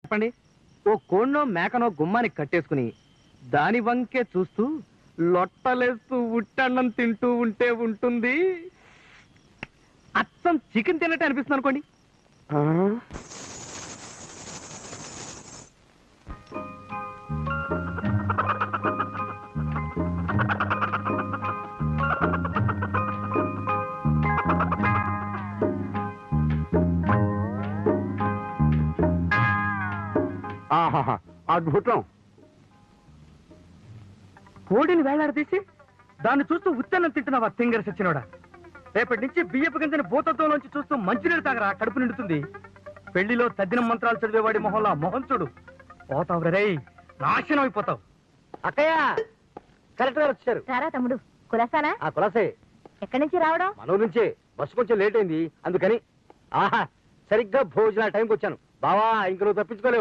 చెప్పండి. ఓ కోణ్ణో మేకనో గుమ్మానికి కట్టేసుకుని దాని వంకే చూస్తూ లొట్టలేస్తూ ఉట్టన్నం తింటూ ఉంటే ఉంటుంది. అచ్చం చికెన్ తిన్నట్టే అనిపిస్తుంది అనుకోండి. అద్భుతం. కోడిని వేలాడదీసి దాన్ని చూస్తూ ఉత్తన్నం తింటున్నావా తింగర సచ్చినోడా? రేపటి నుంచి బియ్యపు గింజని భూతత్వంలోంచి చూస్తూ మంచినీళ్ళు తాగరా, కడుపు నిండుతుంది. పెళ్లిలో తద్దినం మంత్రాలు చదివేవాడి మొహంలో మొహం చూడు. పోతావు రే, నాశనం అయిపోతావు. అక్కయ్య, కలెక్టర్ గారు వచ్చారు. సారా తమ్ముడు, కులాసానా? ఆ కులాసే. ఎక్కడి నుంచి రావడం? మన నుంచే. బస్సు కొంచెం లేట్ అయింది అందుకని. ఆహా, సరిగ్గా భోజన టైంకి వచ్చాను. బావా ఇంక నువ్వు తప్పించుకోలేవు.